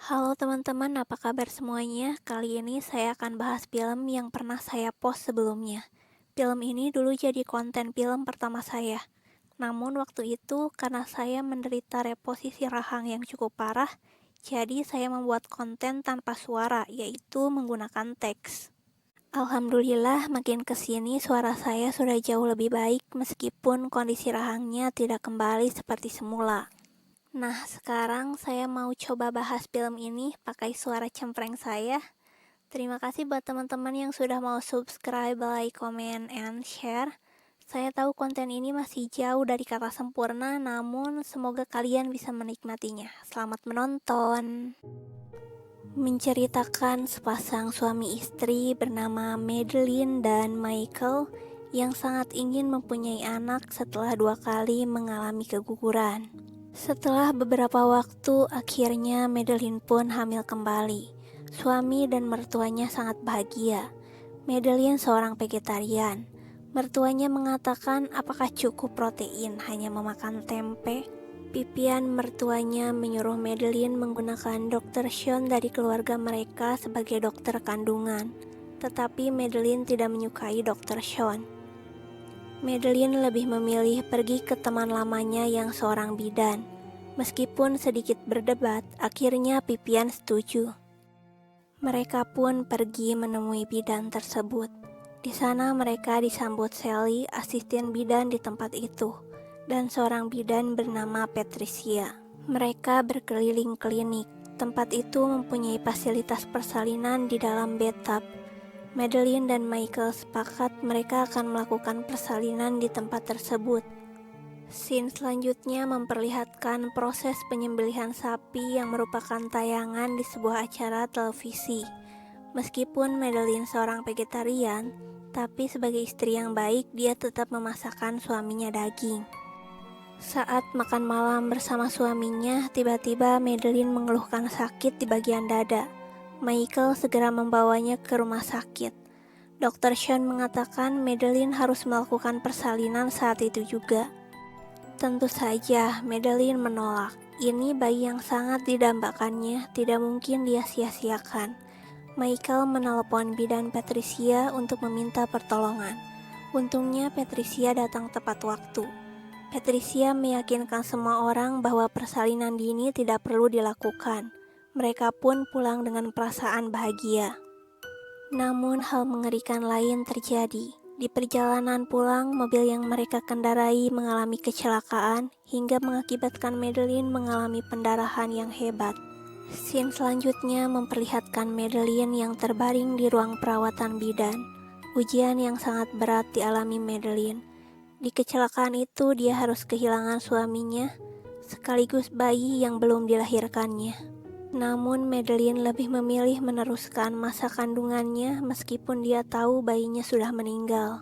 Halo teman-teman, apa kabar semuanya? Kali ini saya akan bahas film yang pernah saya post sebelumnya. Film ini dulu jadi konten film pertama saya. Namun waktu itu karena saya menderita reposisi rahang yang cukup parah, jadi saya membuat konten tanpa suara, yaitu menggunakan teks. Alhamdulillah makin kesini suara saya sudah jauh lebih baik meskipun kondisi rahangnya tidak kembali seperti semula. Nah, sekarang saya mau coba bahas film ini pakai suara cempreng saya. Terima kasih buat teman-teman yang sudah mau subscribe, like, comment, and share. Saya tahu konten ini masih jauh dari kata sempurna, namun semoga kalian bisa menikmatinya. Selamat menonton. Menceritakan sepasang suami istri bernama Madeline dan Michael yang sangat ingin mempunyai anak setelah 2 kali mengalami keguguran. Setelah beberapa waktu, akhirnya Madeline pun hamil kembali. Suami dan mertuanya sangat bahagia. Madeline seorang vegetarian. Mertuanya mengatakan apakah cukup protein hanya memakan tempe. Pipian mertuanya menyuruh Madeline menggunakan Dr. Sean dari keluarga mereka sebagai dokter kandungan. Tetapi Madeline tidak menyukai Dr. Sean. Madeline lebih memilih pergi ke teman lamanya yang seorang bidan. Meskipun sedikit berdebat, akhirnya Pipian setuju. Mereka pun pergi menemui bidan tersebut. Di sana mereka disambut Sally, asisten bidan di tempat itu, dan seorang bidan bernama Patricia. Mereka berkeliling klinik. Tempat itu mempunyai fasilitas persalinan di dalam bathtub. Madeline dan Michael sepakat mereka akan melakukan persalinan di tempat tersebut. Scene selanjutnya memperlihatkan proses penyembelihan sapi yang merupakan tayangan di sebuah acara televisi. Meskipun Madeline seorang vegetarian, tapi sebagai istri yang baik dia tetap memasakkan suaminya daging. Saat makan malam bersama suaminya, tiba-tiba Madeline mengeluhkan sakit di bagian dada. Michael segera membawanya ke rumah sakit. Dr. Sean mengatakan Madeline harus melakukan persalinan saat itu juga. Tentu saja Madeline menolak. Ini bayi yang sangat didambakannya, tidak mungkin dia sia-siakan. Michael menelepon bidan Patricia untuk meminta pertolongan. Untungnya Patricia datang tepat waktu. Patricia meyakinkan semua orang bahwa persalinan dini tidak perlu dilakukan. Mereka pun pulang dengan perasaan bahagia. Namun hal mengerikan lain terjadi. Di perjalanan pulang, mobil yang mereka kendarai mengalami kecelakaan hingga mengakibatkan Madeline mengalami pendarahan yang hebat. Scene selanjutnya memperlihatkan Madeline yang terbaring di ruang perawatan bidan. Ujian yang sangat berat dialami Madeline. Di kecelakaan itu dia harus kehilangan suaminya, sekaligus bayi yang belum dilahirkannya. Namun Madeline lebih memilih meneruskan masa kandungannya meskipun dia tahu bayinya sudah meninggal.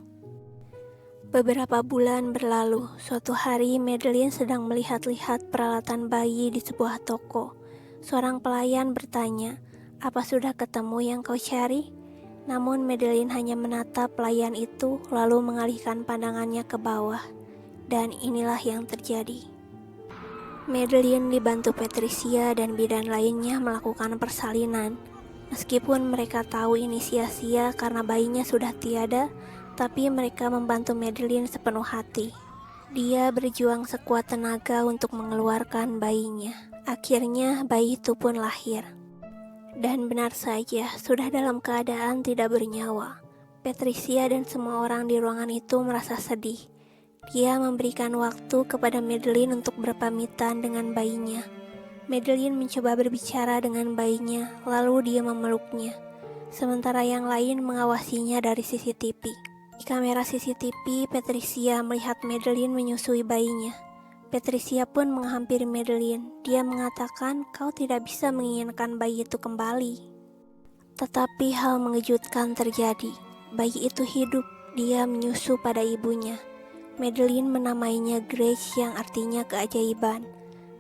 Beberapa bulan berlalu, suatu hari Madeline sedang melihat-lihat peralatan bayi di sebuah toko. Seorang pelayan bertanya, "Apa sudah ketemu yang kau cari?" Namun Madeline hanya menatap pelayan itu lalu mengalihkan pandangannya ke bawah. Dan inilah yang terjadi. Madeline dibantu Patricia dan bidan lainnya melakukan persalinan. Meskipun mereka tahu ini sia-sia karena bayinya sudah tiada, tapi mereka membantu Madeline sepenuh hati. Dia berjuang sekuat tenaga untuk mengeluarkan bayinya. Akhirnya bayi itu pun lahir. Dan benar saja, sudah dalam keadaan tidak bernyawa. Patricia dan semua orang di ruangan itu merasa sedih. Dia memberikan waktu kepada Madeline untuk berpamitan dengan bayinya. Madeline mencoba berbicara dengan bayinya, lalu dia memeluknya. Sementara yang lain mengawasinya dari CCTV. Di kamera CCTV, Patricia melihat Madeline menyusui bayinya. Patricia pun menghampiri Madeline. Dia mengatakan, "Kau tidak bisa menginginkan bayi itu kembali." Tetapi hal mengejutkan terjadi. Bayi itu hidup, dia menyusu pada ibunya. Madeline menamainya Grace yang artinya keajaiban.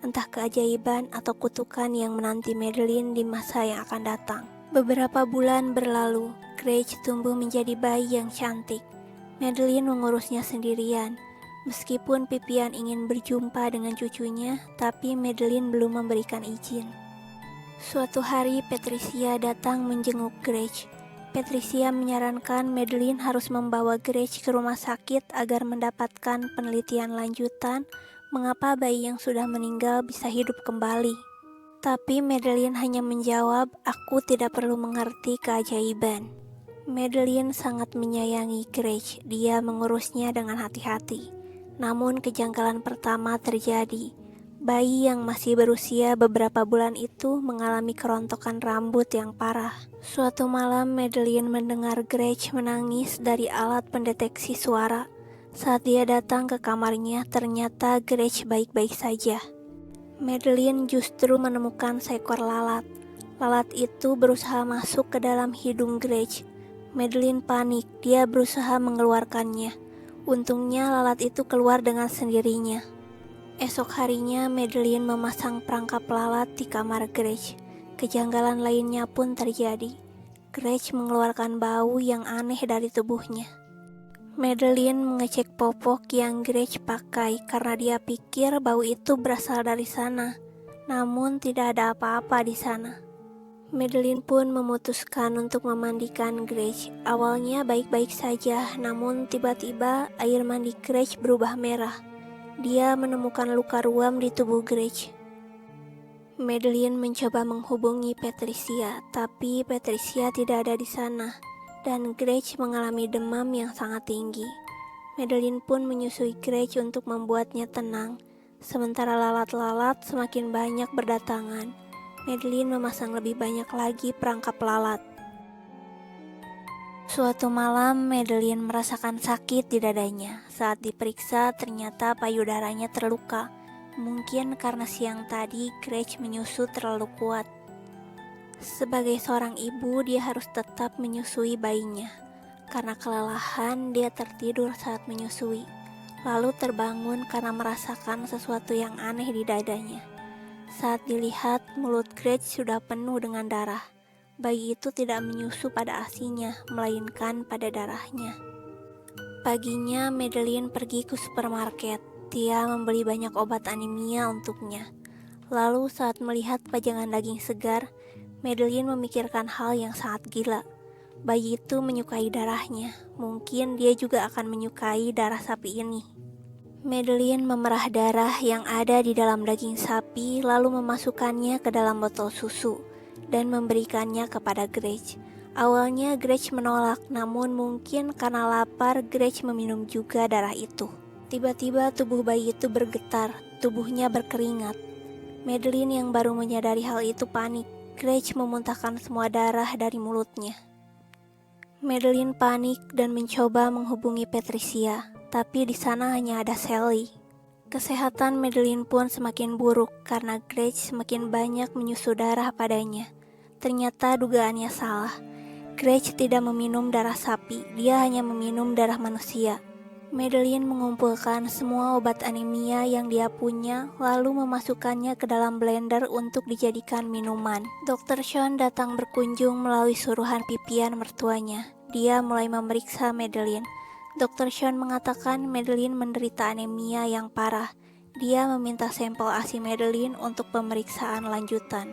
Entah keajaiban atau kutukan yang menanti Madeline di masa yang akan datang. Beberapa bulan berlalu, Grace tumbuh menjadi bayi yang cantik. Madeline mengurusnya sendirian. Meskipun Pipian ingin berjumpa dengan cucunya, tapi Madeline belum memberikan izin. Suatu hari Patricia datang menjenguk Grace. Patricia menyarankan Madeline harus membawa Grace ke rumah sakit agar mendapatkan penelitian lanjutan mengapa bayi yang sudah meninggal bisa hidup kembali. Tapi Madeline hanya menjawab, "Aku tidak perlu mengerti keajaiban." Madeline sangat menyayangi Grace, dia mengurusnya dengan hati-hati. Namun kejanggalan pertama terjadi. Bayi yang masih berusia beberapa bulan itu mengalami kerontokan rambut yang parah. Suatu malam Madeline mendengar Grace menangis dari alat pendeteksi suara. Saat dia datang ke kamarnya, ternyata Grace baik-baik saja. Madeline justru menemukan seekor lalat. Lalat itu berusaha masuk ke dalam hidung Grace. Madeline panik, dia berusaha mengeluarkannya. Untungnya lalat itu keluar dengan sendirinya. Esok harinya Madeline memasang perangkap lalat di kamar Grace. Kejanggalan lainnya pun terjadi. Grace mengeluarkan bau yang aneh dari tubuhnya. Madeline mengecek popok yang Grace pakai karena dia pikir bau itu berasal dari sana. Namun tidak ada apa-apa di sana. Madeline pun memutuskan untuk memandikan Grace. Awalnya baik-baik saja, namun tiba-tiba air mandi Grace berubah merah. Dia menemukan luka ruam di tubuh Grace. Madeline mencoba menghubungi Patricia, tapi Patricia tidak ada di sana, dan Grace mengalami demam yang sangat tinggi. Madeline pun menyusui Grace untuk membuatnya tenang, sementara lalat-lalat semakin banyak berdatangan. Madeline memasang lebih banyak lagi perangkap lalat. Suatu malam, Madeline merasakan sakit di dadanya. Saat diperiksa, ternyata payudaranya terluka. Mungkin karena siang tadi Grace menyusu terlalu kuat. Sebagai seorang ibu, dia harus tetap menyusui bayinya. Karena kelelahan, dia tertidur saat menyusui. Lalu terbangun karena merasakan sesuatu yang aneh di dadanya. Saat dilihat, mulut Grace sudah penuh dengan darah. Bayi itu tidak menyusu pada ASI-nya, melainkan pada darahnya. Paginya, Madeline pergi ke supermarket. Dia membeli banyak obat anemia untuknya. Lalu saat melihat pajangan daging segar, Madeline memikirkan hal yang sangat gila. Bayi itu menyukai darahnya. Mungkin dia juga akan menyukai darah sapi ini. Madeline memerah darah yang ada di dalam daging sapi, lalu memasukkannya ke dalam botol susu dan memberikannya kepada Grace. Awalnya Grace menolak, namun mungkin karena lapar Grace meminum juga darah itu. Tiba-tiba tubuh bayi itu bergetar, tubuhnya berkeringat. Madeline yang baru menyadari hal itu panik. Grace memuntahkan semua darah dari mulutnya. Madeline panik dan mencoba menghubungi Patricia, tapi di sana hanya ada Sally. Kesehatan Madeline pun semakin buruk karena Grace semakin banyak menyusu darah padanya. Ternyata dugaannya salah. Grace tidak meminum darah sapi, dia hanya meminum darah manusia. Madeline mengumpulkan semua obat anemia yang dia punya, lalu memasukkannya ke dalam blender untuk dijadikan minuman. Dr. Sean datang berkunjung melalui suruhan pipian mertuanya. Dia mulai memeriksa Madeline. Dr. Sean mengatakan Madeline menderita anemia yang parah. Dia meminta sampel ASI Madeline untuk pemeriksaan lanjutan.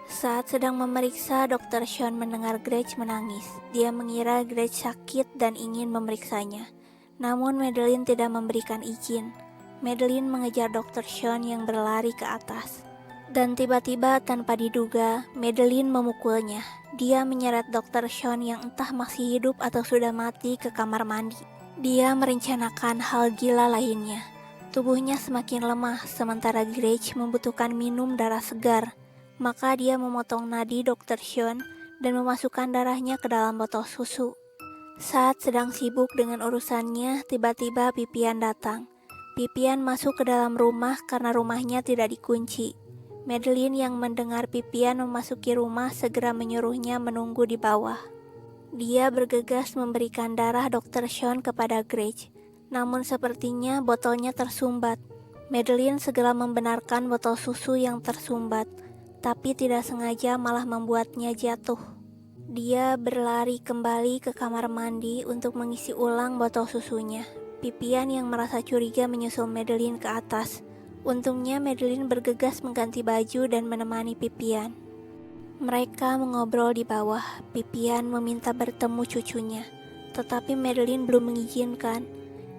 Saat sedang memeriksa, Dr. Sean mendengar Grace menangis. Dia mengira Grace sakit dan ingin memeriksanya. Namun Madeline tidak memberikan izin. Madeline mengejar Dr. Sean yang berlari ke atas. Dan tiba-tiba tanpa diduga, Madeline memukulnya. Dia menyeret Dr. Sean yang entah masih hidup atau sudah mati ke kamar mandi. Dia merencanakan hal gila lainnya. Tubuhnya semakin lemah, sementara Grace membutuhkan minum darah segar. Maka dia memotong nadi Dr. Sean dan memasukkan darahnya ke dalam botol susu. Saat sedang sibuk dengan urusannya, tiba-tiba Pipian datang. Pipian masuk ke dalam rumah karena rumahnya tidak dikunci. Madeline yang mendengar Pipian memasuki rumah segera menyuruhnya menunggu di bawah. Dia bergegas memberikan darah Dr. Sean kepada Grace. Namun sepertinya botolnya tersumbat. Madeline segera membenarkan botol susu yang tersumbat, tapi tidak sengaja malah membuatnya jatuh. Dia berlari kembali ke kamar mandi untuk mengisi ulang botol susunya. Pipian yang merasa curiga menyusul Madeline ke atas. Untungnya Madeline bergegas mengganti baju dan menemani Pipian. Mereka mengobrol di bawah. Pipian meminta bertemu cucunya, tetapi Madeline belum mengizinkan.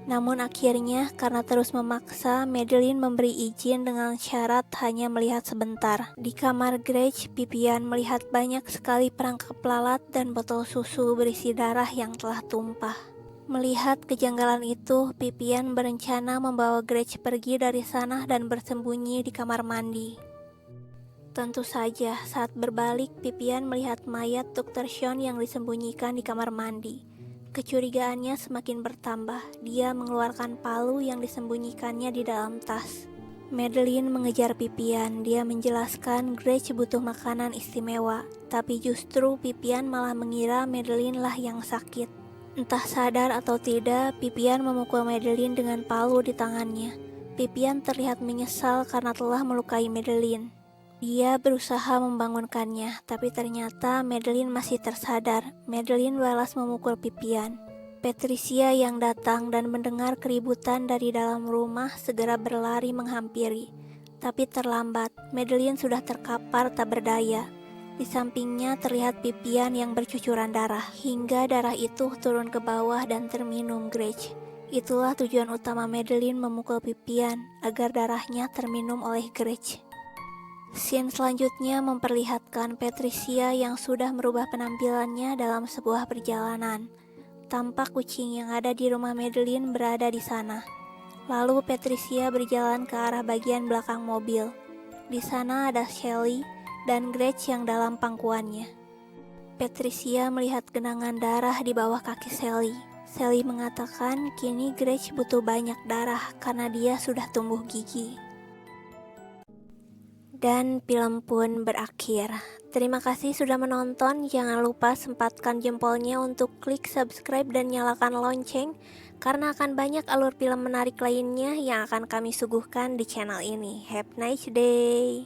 Namun akhirnya karena terus memaksa, Madeline memberi izin dengan syarat hanya melihat sebentar. Di kamar Gretchen, Pipian melihat banyak sekali perangkap lalat dan botol susu berisi darah yang telah tumpah. Melihat kejanggalan itu, Pipian berencana membawa Gretchen pergi dari sana dan bersembunyi di kamar mandi. Tentu saja, saat berbalik, Pipian melihat mayat Dr. Sean yang disembunyikan di kamar mandi. Kecurigaannya semakin bertambah. Dia mengeluarkan palu yang disembunyikannya di dalam tas. Madeline mengejar Pipian. Dia menjelaskan Gretchen butuh makanan istimewa, tapi justru Pipian malah mengira Madeline lah yang sakit. Entah sadar atau tidak, Pipian memukul Madeline dengan palu di tangannya. Pipian terlihat menyesal karena telah melukai Madeline. Dia berusaha membangunkannya, tapi ternyata Madeline masih tersadar. Madeline balas memukul Pipian. Patricia yang datang dan mendengar keributan dari dalam rumah segera berlari menghampiri. Tapi terlambat, Madeline sudah terkapar tak berdaya. Di sampingnya terlihat Pipian yang bercucuran darah, hingga darah itu turun ke bawah dan terminum Gretchen. Itulah tujuan utama Madeline memukul Pipian, agar darahnya terminum oleh Gretchen. Scene selanjutnya memperlihatkan Patricia yang sudah merubah penampilannya dalam sebuah perjalanan. Tampak kucing yang ada di rumah Madeline berada di sana. Lalu Patricia berjalan ke arah bagian belakang mobil. Di sana ada Shelly dan Gretchen yang dalam pangkuannya. Patricia melihat genangan darah di bawah kaki Shelly. Shelly mengatakan kini Gretchen butuh banyak darah karena dia sudah tumbuh gigi. Dan film pun berakhir. Terima kasih sudah menonton. Jangan lupa sempatkan jempolnya untuk klik subscribe dan nyalakan lonceng, karena akan banyak alur film menarik lainnya yang akan kami suguhkan di channel ini. Have a nice day.